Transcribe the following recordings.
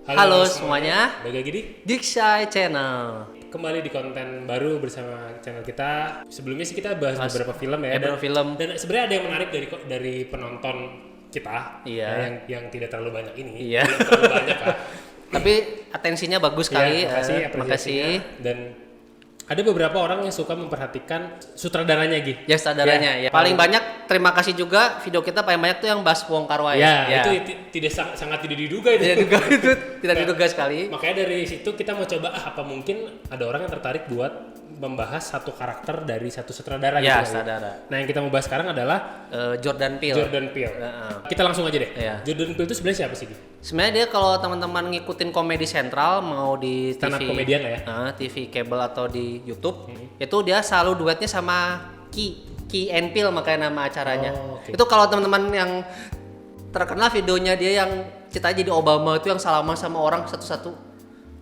Halo semuanya, balik lagi di Dikshay Channel. kembali di konten baru bersama channel kita. Sebelumnya sih kita bahas beberapa film ya. Beberapa film. Dan sebenarnya ada yang menarik dari penonton kita. Iya. Ya, yang tidak terlalu banyak ini. Iya. Tidak terlalu banyak lah. Tapi atensinya bagus sekali. Ya, makasih. Dan ada beberapa orang yang suka memperhatikan sutradaranya Gi. Ya sutradaranya. Ya. Paling banyak terima kasih juga video kita paling banyak tuh yang bahas Wong Kar-wai. Ya. Itu tidak sangat tidak diduga itu. Tidak diduga sekali. Makanya dari situ kita mau coba apa mungkin ada orang yang tertarik buat membahas satu karakter dari satu sutradara Ya, gitu. sutradara. Nah, yang kita mau bahas sekarang adalah Jordan Peele. Jordan Peele. Kita langsung aja deh. Iya. Jordan Peele itu sebenarnya siapa sih? Gi? Sebenarnya dia kalau teman-teman ngikutin Komedi Central mau di Stand up TV, komedian lah ya. TV kabel atau di YouTube, itu dia selalu duetnya sama Key and Peele makanya nama acaranya. Oh, okay. Itu kalau teman-teman yang terkenal videonya dia yang ceritanya jadi Obama itu yang salaman sama orang satu-satu.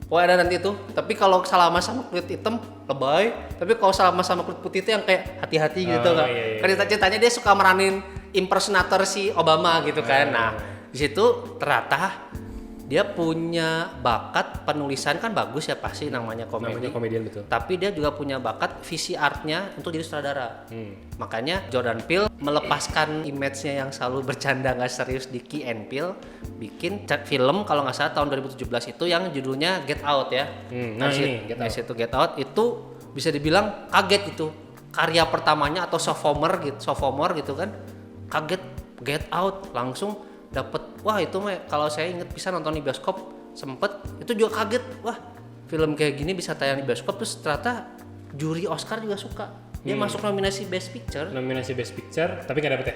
Oh ada nanti itu. Tapi kalau salaman sama kulit hitam lebay. Tapi kalau salaman sama kulit putih itu yang kayak hati-hati gitu kan. Iya. Kan ceritanya dia suka meranin impersonator si Obama gitu kan. Nah, di situ ternyata dia punya bakat penulisan kan bagus ya pasti namanya komedi. Namanya komedian betul. Tapi dia juga punya bakat visi artnya untuk jadi sutradara. Makanya Jordan Peele melepaskan image-nya yang selalu bercanda nggak serius di Key and Peele, bikin film kalau nggak salah tahun 2017 itu yang judulnya Get Out ya. Nah ini Get Out itu bisa dibilang kaget itu karya pertamanya atau sophomore gitu kan, kaget Get Out langsung dapat. Wah itu mah kalau saya inget bisa nonton di bioskop sempet itu juga kaget, wah film kayak gini bisa tayang di bioskop. Terus ternyata juri Oscar juga suka, dia masuk nominasi Best Picture tapi nggak dapet ya.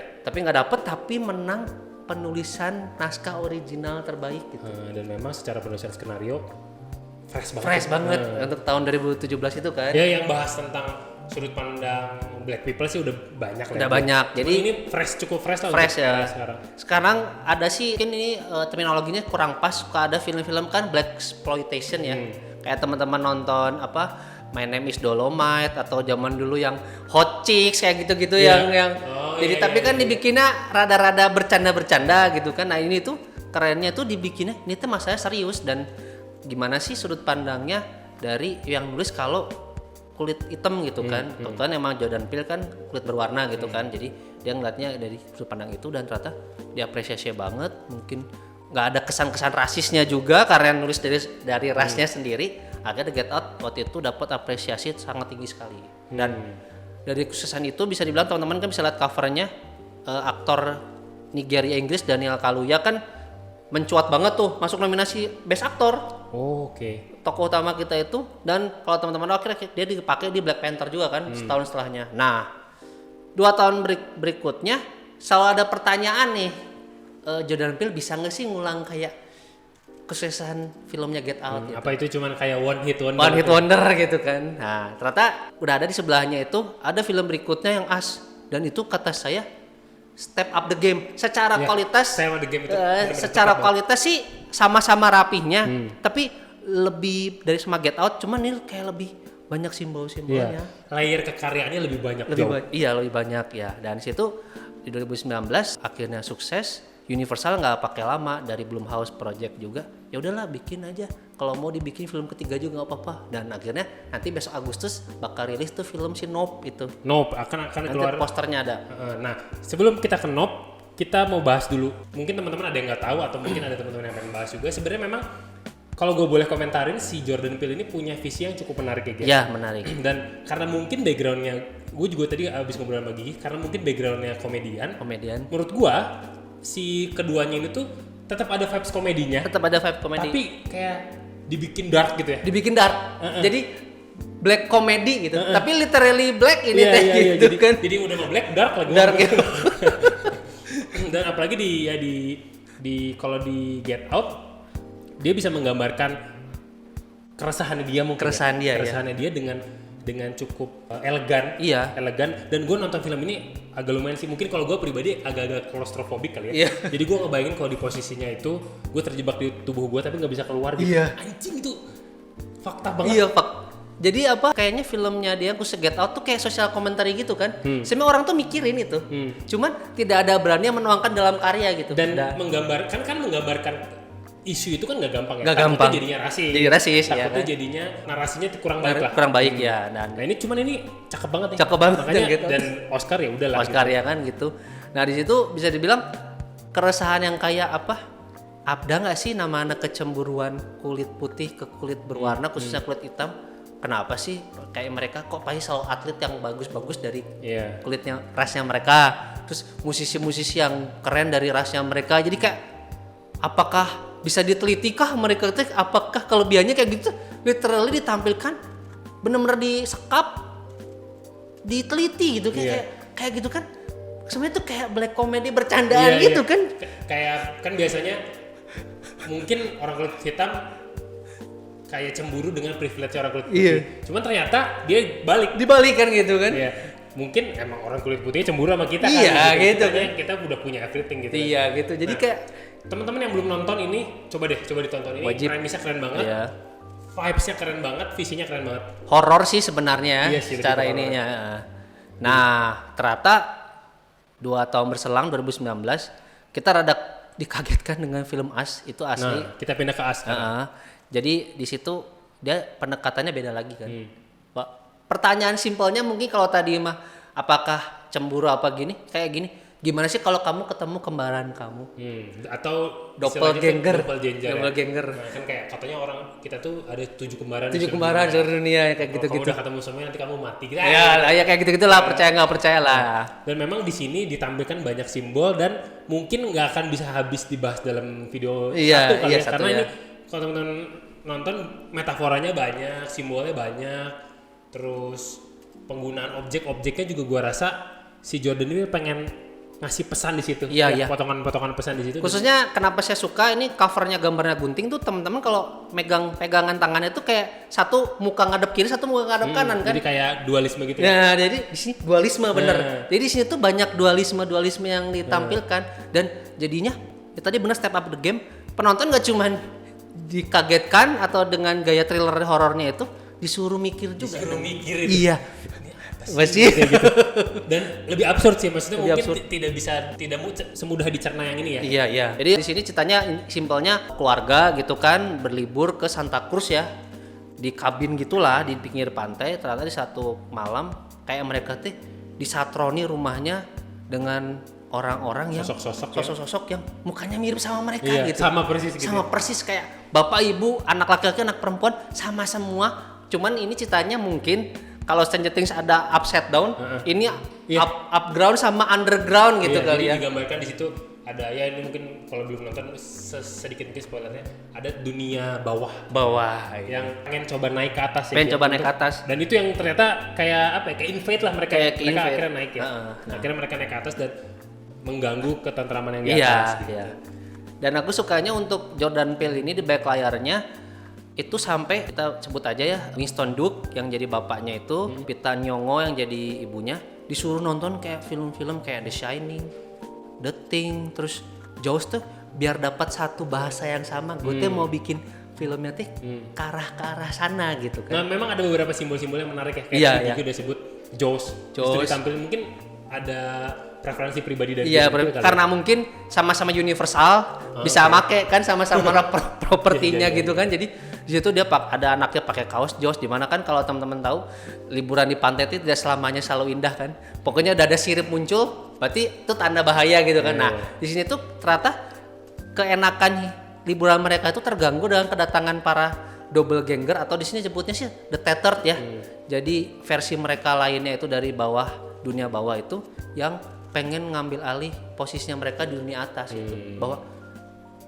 Tapi menang penulisan naskah original terbaik gitu. Dan memang secara penulisan skenario fresh banget untuk tahun 2017 itu kan. Ya yang bahas tentang sudut pandang black people sih udah banyak. Jadi ini cukup fresh lah ya sekarang. Sekarang ada sih mungkin ini terminologinya kurang pas, suka ada film-film kan black exploitation ya. Kayak teman-teman nonton apa My Name is Dolomite atau zaman dulu yang Hot Chicks kayak gitu-gitu yang dibikinnya rada-rada bercanda-bercanda gitu kan. Nah, ini tuh kerennya tuh dibikinnya ini tuh masalahnya serius dan gimana sih sudut pandangnya dari yang nulis kalau kulit hitam gitu kan. Kebetulan emang Jordan Peele kan kulit berwarna gitu kan. Jadi dia ngeliatnya dari sudut pandang itu dan ternyata diapresiasi banget. Mungkin nggak ada kesan-kesan rasisnya juga karena nulis dari rasnya sendiri. Akhirnya The Get Out waktu itu dapat apresiasi sangat tinggi sekali. Dan dari kesuksesan itu bisa dibilang teman-teman kan bisa lihat covernya, aktor Nigeria Inggris Daniel Kaluuya kan mencuat banget tuh masuk nominasi Best Actor. Oke. Tokoh utama kita itu, dan kalau teman-teman akhirnya dia dipakai di Black Panther juga kan setahun setelahnya. Nah 2 tahun berikutnya selalu ada pertanyaan nih, Jordan Peele bisa nggak sih ngulang kayak kesuksesan filmnya Get Out gitu. Apa itu cuman kayak one hit wonder gitu kan. Nah ternyata udah ada di sebelahnya itu ada film berikutnya yang as, dan itu kata saya step up the game secara kualitas. Secara kualitas sih sama-sama rapihnya, tapi lebih dari sama Get Out, cuman ini kayak lebih banyak simbol-simbolnya. Layer kekaryaannya lebih banyak. Lebih banyak ya. Dan situ di 2019 akhirnya sukses. Universal nggak pakai lama, dari Blumhouse Project juga. Ya udahlah bikin aja. Kalau mau dibikin film ketiga juga nggak apa-apa. Dan akhirnya nanti besok Agustus bakal rilis tuh film si Nope itu. Nope akan nanti keluar. Posternya ada. Nah sebelum kita ke Nope, kita mau bahas dulu. Mungkin teman-teman ada yang nggak tahu atau mungkin ada teman-teman yang pengen bahas juga. Sebenarnya memang kalau gue boleh komentarin, si Jordan Peele ini punya visi yang cukup menarik ya guys. Iya menarik. Dan karena mungkin backgroundnya, gue juga tadi abis ngobrol sama Gigi, karena mungkin backgroundnya komedian. Menurut gue si keduanya ini tuh tetap ada vibes komedinya. Tapi kayak dibikin dark gitu ya. Jadi black comedy gitu. Tapi literally black ini gitu kan. Jadi udah mau black dark lagi. Dark gitu. Dan apalagi di kalau di Get Out dia bisa menggambarkan keresahan dia mungkin. Keresahannya dia dengan cukup elegan. Dan gue nonton film ini agak lumayan sih, mungkin kalau gue pribadi agak-agak klaustrofobik kali ya. Jadi gue ngebayangin kalau di posisinya itu gue terjebak di tubuh gue tapi nggak bisa keluar gitu. Anjing itu fakta banget. Jadi kayaknya filmnya dia Get Out tuh kayak social commentary gitu kan. Semua orang tuh mikirin itu. Cuman tidak ada berani yang menuangkan dalam karya gitu. Dan menggambarkan isu itu kan nggak gampang ya. Nggak gampang. Jadinya rasis. Jadi rasis ya Takutnya kan. jadinya narasinya kurang baik lah. Kurang baik ya. Dan Nah ini cuman ini cakep banget nih. Cakep banget Makanya gitu. dan Oscar ya udahlah. Oscar gitu. ya kan gitu. Nah di situ bisa dibilang keresahan yang kayak apa? Ada nggak sih namanya kecemburuan kulit putih ke kulit berwarna khususnya kulit hitam? Kenapa sih kayak mereka kok pasti selalu atlet yang bagus-bagus dari Iya. kulitnya rasnya mereka, terus musisi-musisi yang keren dari rasnya mereka. Jadi kayak apakah bisa ditelitikah mereka teh apakah kelebihannya kayak gitu literally ditampilkan benar-benar disekap diteliti gitu kayak gitu kan sebenarnya tuh kayak black comedy bercandaan gitu kan kayak kan biasanya mungkin orang kulit hitam kayak cemburu dengan privilege orang kulit putih. Cuman ternyata dia dibalik kan gitu kan. Iya. Mungkin emang orang kulit putih cemburu sama kita iya, kan. gitu kan. Kita udah punya everything gitu. Iya gitu. Jadi kayak teman-teman yang belum nonton ini coba ditonton ini. Wajib. Premisnya keren banget. Iya. Vibes-nya keren banget, visinya keren banget. Horor sih sebenarnya Iya sih, secara horror. ininya. Nah, ternyata 2 tahun berselang 2019 kita rada dikagetkan dengan film Us itu asli. Nah, kita pindah ke Us sekarang. Jadi di situ dia pendekatannya beda lagi kan. Pak, pertanyaan simpelnya mungkin kalau tadi mah apakah cemburu apa gini kayak gini. Gimana sih kalau kamu ketemu kembaran kamu? Atau Doppelganger. Doppelganger. Nah, kan kayak katanya orang kita tuh ada 7 kembaran. 7 kembaran seluruh dunia kayak gitu-gitu. Kalau udah ketemu semuanya nanti kamu mati. Gitu. Ya kayak gitu-gitulah percaya nggak percaya lah. Dan memang di sini ditampilkan banyak simbol dan mungkin nggak akan bisa habis dibahas dalam video satu kali ya. satu Karena ya. ini kalau teman-teman nonton metaforanya banyak, simbolnya banyak, terus penggunaan objek-objeknya juga gua rasa si Jordan ini pengen ngasih pesan di situ. Iya. Potongan-potongan pesan di situ. Khususnya kenapa saya suka ini covernya gambarnya gunting tuh teman-teman kalau pegangan tangannya tuh kayak satu muka ngadep kiri satu muka ngadep kanan kan. Jadi kayak dualisme gitu. Nah, jadi di sini dualisme bener. Jadi di sini tuh banyak dualisme yang ditampilkan dan jadinya ya tadi bener step up the game. Penonton nggak cuman dikagetkan atau dengan gaya thriller horornya itu disuruh mikir juga. Disuruh mikir itu. Iya. Masih gitu. Dan lebih absurd sih maksudnya Lebih mungkin absurd. tidak semudah dicerna yang ini ya. Iya. Jadi di sini ceritanya simpelnya keluarga gitu kan berlibur ke Santa Cruz ya. Di kabin gitulah di pinggir pantai ternyata di satu malam kayak mereka tuh disatroni rumahnya dengan orang-orang yang sosok-sosok yang mukanya mirip sama mereka gitu. Sama persis gitu. Sama persis kayak bapak ibu, anak laki-laki, anak perempuan sama semua. Cuman ini ceritanya mungkin kalau Stranger Things ada upside down, ini upground sama underground gitu kali ya. Jadi digambarkan di situ ada ya ini mungkin kalau belum nonton sedikit mungkin spoilernya ada dunia bawah yang pengen coba naik ke atas pengen coba naik ke atas dan itu yang ternyata kayak apa ya kayak invade lah mereka akhirnya naik ya akhirnya mereka naik ke atas dan mengganggu ketentraman yang di atas gitu. Dan aku sukanya untuk Jordan Peele ini di back layarnya itu sampai kita sebut aja ya Winston Duke yang jadi bapaknya itu Pita Nyong'o yang jadi ibunya disuruh nonton kayak film-film kayak The Shining, The Thing, terus Jaws tuh biar dapat satu bahasa yang sama. Gue tuh mau bikin filmnya tuh ke arah sana gitu kan. Nah memang ada beberapa simbol-simbol yang menarik ya. Kayak udah sebut Jaws. Terus ditampilin mungkin ada preferensi pribadi dari karena mungkin sama-sama universal bisa make kan sama-sama propertinya gitu kan. Jadi di situ dia ada anaknya pakai kaos Jaws, dimana kan kalau teman-teman tahu liburan di pantai itu tidak selamanya selalu indah kan. Pokoknya udah ada sirip muncul berarti itu tanda bahaya gitu kan. Nah, di sini tuh ternyata keenakan liburan mereka itu terganggu dengan kedatangan para doppelganger atau di sini sebutnya sih the tethered ya. Jadi versi mereka lainnya itu dari bawah, dunia bawah itu yang pengen ngambil alih posisinya mereka di dunia atas gitu. Bahwa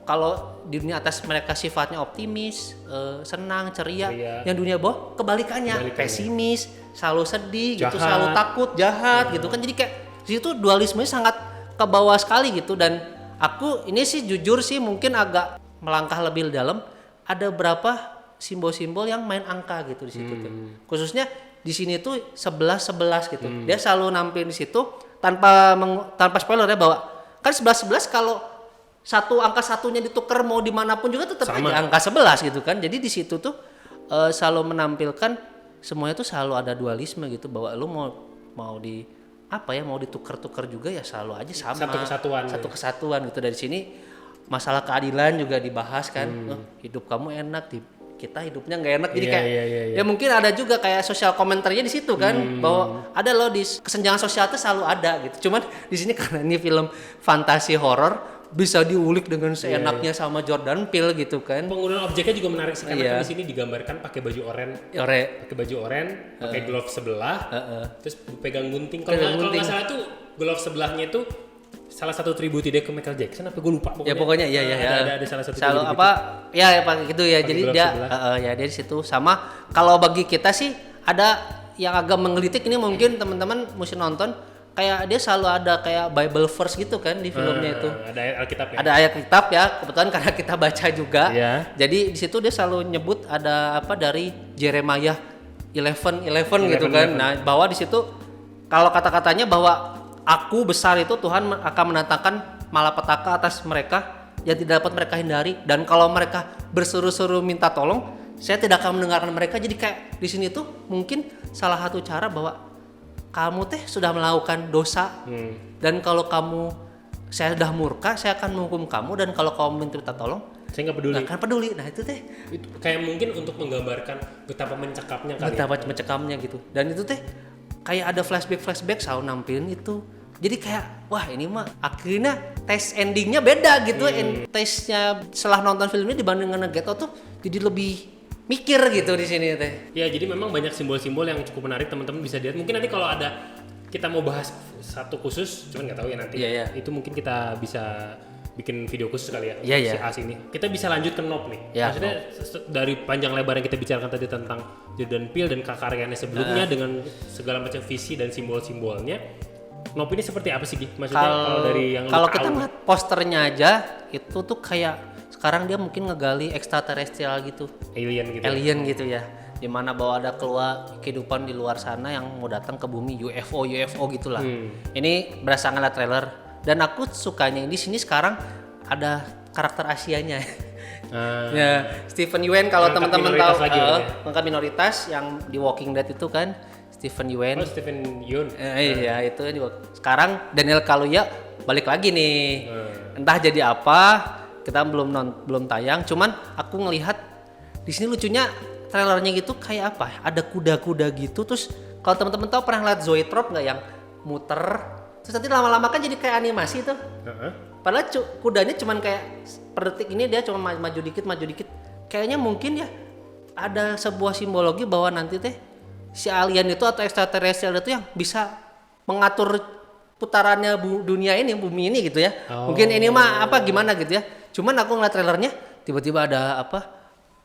kalau di dunia atas mereka sifatnya optimis, senang, ceria, yang dunia bawah kebalikannya, pesimis, selalu sedih, gitu, selalu takut, jahat, gitu kan. Jadi kayak di situ dualismenya sangat ke bawah sekali gitu. Dan aku ini sih jujur sih mungkin agak melangkah lebih dalam. Ada berapa simbol-simbol yang main angka gitu di situ tuh. Khususnya di sini tuh 11 gitu. Dia selalu nampilin di situ tanpa spoiler ya bahwa kan 11 kalau satu angka satunya ditukar mau dimanapun juga tetap aja angka 11 gitu kan. Jadi di situ tuh selalu menampilkan semuanya tuh selalu ada dualisme gitu bahwa lu mau di apa ya mau ditukar-tukar juga ya selalu aja sama satu kesatuan gitu. Dari sini masalah keadilan juga dibahas kan. Hidup kamu enak, kita hidupnya nggak enak, jadi kayak ya mungkin ada juga kayak sosial komentarnya di situ kan, bahwa ada loh di kesenjangan sosial itu selalu ada gitu. Cuman di sini karena ini film fantasi horor bisa diulik dengan seenaknya sama Jordan Peele gitu kan. Penggunaan objeknya juga menarik sih karena kan di sini digambarkan pakai baju oranye, pakai glove sebelah, terus pegang gunting. Kalau nggak salah tuh glove sebelahnya itu salah satu tribute dia ke Michael Jackson, apa gue lupa pokoknya. Ya pokoknya ada salah satu selalu apa gitu. Ya pakai gitu ya. Jadi dia ya dia di situ. Sama kalau bagi kita sih ada yang agak menggelitik, ini mungkin teman-teman mesti nonton, kayak dia selalu ada kayak Bible verse gitu kan di filmnya itu. Ada ayat Alkitab ya. Ada ayat Alkitab ya, kebetulan karena kita baca juga. Yeah. Jadi di situ dia selalu nyebut ada apa dari Jeremiah 11 gitu kan. Nah, bahwa di situ kalau kata-katanya bahwa aku besar itu Tuhan akan mendatangkan malapetaka atas mereka yang tidak dapat mereka hindari, dan kalau mereka berseru-seru minta tolong, saya tidak akan mendengarkan mereka. Jadi kayak di sini tuh mungkin salah satu cara bahwa kamu sudah melakukan dosa, dan kalau saya sudah murka, saya akan menghukum kamu, dan kalau kamu minta tolong, saya nggak peduli. Nggak akan peduli. Nah itu itu kayak mungkin untuk menggambarkan betapa mencekapnya kali. Betapa mencekapnya gitu. Dan itu kayak ada flashback selalu nampilin itu. Jadi kayak wah ini mah akhirnya taste endingnya beda gitu. Taste-nya setelah nonton film ini dibanding dengan Get Out tuh jadi lebih mikir gitu di sini teh. Ya jadi memang banyak simbol-simbol yang cukup menarik, teman-teman bisa lihat. Mungkin nanti kalau ada kita mau bahas satu khusus, cuman nggak tahu ya nanti. Itu mungkin kita bisa bikin video khusus kali ya. Si As ini. Kita bisa lanjut ke Nope nih. Maksudnya dari panjang lebar yang kita bicarakan tadi tentang Jordan Peele dan karyanya sebelumnya dengan segala macam visi dan simbol-simbolnya. Nope ini seperti apa sih, Gi? Maksudnya kalau dari yang kalau kita ngeliat posternya aja itu tuh kayak sekarang dia mungkin ngegali ekstraterestrial gitu. Alien gitu ya. Dimana bahwa ada keluar kehidupan di luar sana yang mau datang ke bumi, UFO gitulah. Ini berasa ngeliat trailer, dan aku sukanya di sini sekarang ada karakter Asianya. Ya, Stephen Yeun kalau teman-teman tahu, mengangkat minoritas yang di Walking Dead itu kan Stephen Yeun. Oh, Stephen Yeun. Iya, itu sekarang Daniel Kaluuya balik lagi nih. Entah jadi apa, kita belum tayang. Cuman aku ngelihat di sini lucunya trailernya gitu kayak apa? Ada kuda-kuda gitu. Terus kalau teman-teman tahu pernah lihat Zoetrope nggak yang muter? Terus nanti lama-lama kan jadi kayak animasi tuh. Padahal kudanya cuman kayak per detik ini dia cuma maju dikit. Kayaknya mungkin ya ada sebuah simbologi bahwa nanti si alien itu atau extraterrestrial itu yang bisa mengatur putarannya dunia ini, bumi ini gitu ya. Mungkin ini mah apa gimana gitu ya. Cuman aku ngeliat trailernya tiba-tiba ada apa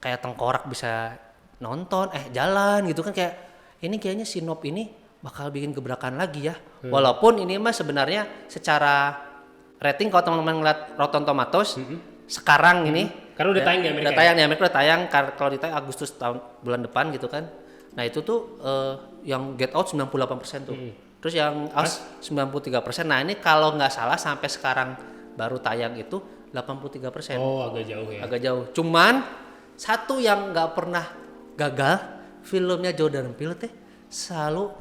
kayak tengkorak bisa nonton jalan gitu kan, kayak ini kayaknya si Nope ini bakal bikin gebrakan lagi ya. Walaupun ini mah sebenarnya secara rating kalau teman-teman ngeliat Rotten Tomatoes sekarang ini karena udah tayang di Amerika. Udah tayang kalau ditayang Agustus bulan depan gitu kan. Nah itu tuh yang Get Out 98% tuh. Terus yang Us 93%. Nah ini kalau nggak salah sampai sekarang baru tayang itu 83%. Oh agak jauh ya. Agak jauh. Cuman satu yang nggak pernah gagal, filmnya Jordan Peele selalu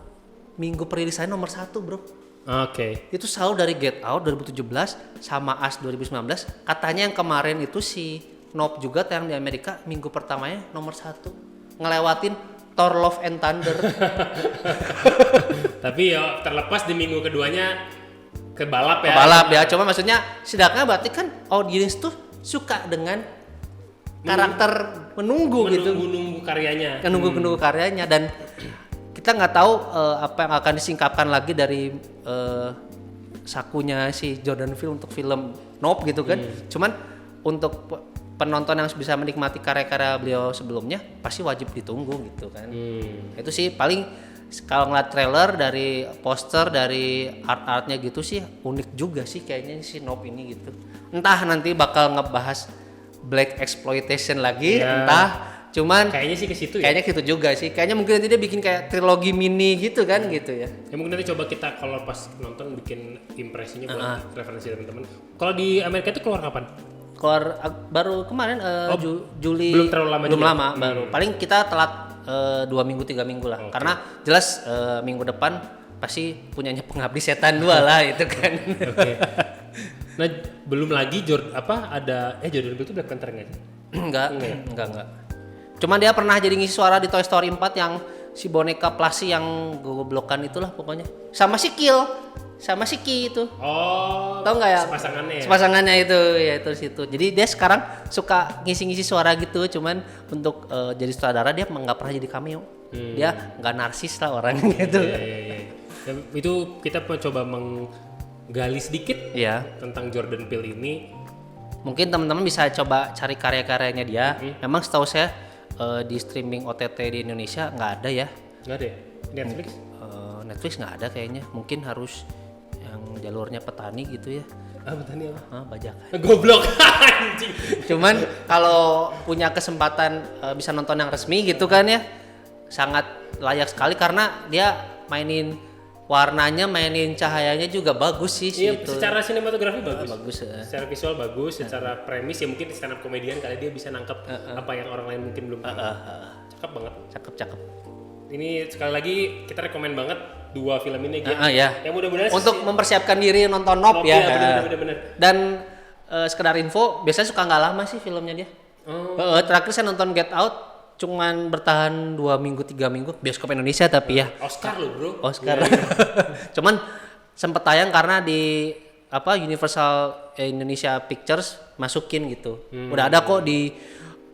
minggu perilisannya nomor 1 bro. Oke. Itu selalu dari Get Out 2017 sama Us 2019. Katanya yang kemarin itu si Nope juga tayang di Amerika, minggu pertamanya nomor 1. Ngelewatin Thor Love and Thunder. Tapi ya terlepas di minggu keduanya kebalap ya. Kebalap ya, cuma maksudnya setidaknya berarti kan audiens tuh suka dengan karakter menunggu karyanya. Menunggu karyanya, dan kita nggak tahu apa yang akan disingkapkan lagi dari sakunya si Jordan Peele untuk film Nope gitu kan. Cuman untuk penonton yang bisa menikmati karya-karya beliau sebelumnya pasti wajib ditunggu gitu kan. Itu sih paling kalau ngeliat trailer, dari poster, dari art-artnya gitu sih unik juga sih kayaknya si Nope ini gitu. Entah nanti bakal ngebahas black exploitation lagi, entah. Cuman kayaknya sih ke situ ya. Kayaknya gitu juga sih. Kayaknya mungkin nanti dia bikin kayak trilogi mini gitu kan gitu ya. Ya mungkin nanti coba kita kalau pas nonton bikin impresinya buat referensi teman-teman. Kalau di Amerika itu keluar kapan? Keluar baru kemarin Juli. Belum terlalu lama. Belum lama baru. Paling kita telat 2 minggu 3 minggu lah. Karena jelas minggu depan pasti punyanya Pengabdi Setan 2 lah itu kan. Nah, belum lagi Jordan Peele itu Black Panther nggak sih? Enggak. Cuman dia pernah jadi ngisi suara di Toy Story 4 yang si boneka Plasty yang goblokan itulah pokoknya. Sama si Kill, sama si Ki itu. Oh. Tahu nggak ya? Sepasangannya. Sepasangannya itu ya itu situ. Jadi dia sekarang suka ngisi-ngisi suara gitu, cuman untuk jadi sutradara dia nggak pernah jadi cameo. Dia nggak narsis lah orang gitu. Iya. Dan itu kita coba menggali sedikit tentang Jordan Peele ini. Mungkin teman-teman bisa coba cari karya-karyanya dia. Memang setahu saya di streaming OTT di Indonesia nggak ada ya. Nggak ada ya? Netflix? Netflix nggak ada kayaknya. Mungkin harus yang jalurnya petani gitu ya. Petani apa? Bajakan. Goblok anjing. Cuman kalau punya kesempatan bisa nonton yang resmi gitu kan ya, sangat layak sekali karena dia mainin warnanya, mainin cahayanya juga bagus sih. Iya, itu. secara sinematografi bagus. Bagus. Secara visual bagus, secara premis ya mungkin stand up komedian kali dia bisa nangkep apa yang orang lain mungkin belum tahu. Cakep banget. Cakep. Ini sekali lagi kita rekomen banget 2 film ini ya. Yang mudah-mudahan untuk mempersiapkan diri nonton Nope ya. Bener. Dan sekedar info, biasanya suka nggak lama sih filmnya dia. Terakhir saya nonton Get Out cuman bertahan 2 minggu 3 minggu bioskop Indonesia tapi ya. Oscar loh bro. Oscar. Cuman sempet tayang karena di Universal Indonesia Pictures masukin gitu. Udah ada kok di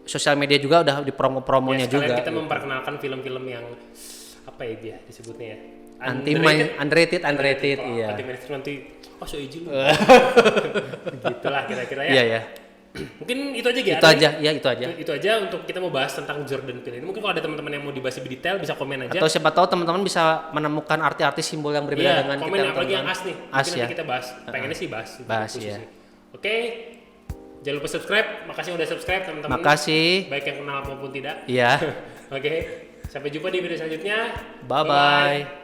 sosial media juga, udah di promonya juga. Kita memperkenalkan film-film yang apa ya dia disebutnya ya? Underrated iya. Anti-mainstream nanti so izin. Gitulah kira-kira ya. Iya. Mungkin itu aja Itu aja untuk kita mau bahas tentang Jordan Peele ini. Mungkin kalau ada teman-teman yang mau dibahas lebih detail bisa komen aja. Atau siapa tahu teman-teman bisa menemukan arti-arti simbol yang berbeda dengan komen kita. Apalagi yang as nih. Mungkin nanti kita bahas. Pengennya sih bahas ya. Oke. Jangan lupa subscribe. Makasih udah subscribe teman-teman. Makasih. Baik yang kenal maupun tidak. Iya. Oke. Sampai jumpa di video selanjutnya. Bye-bye.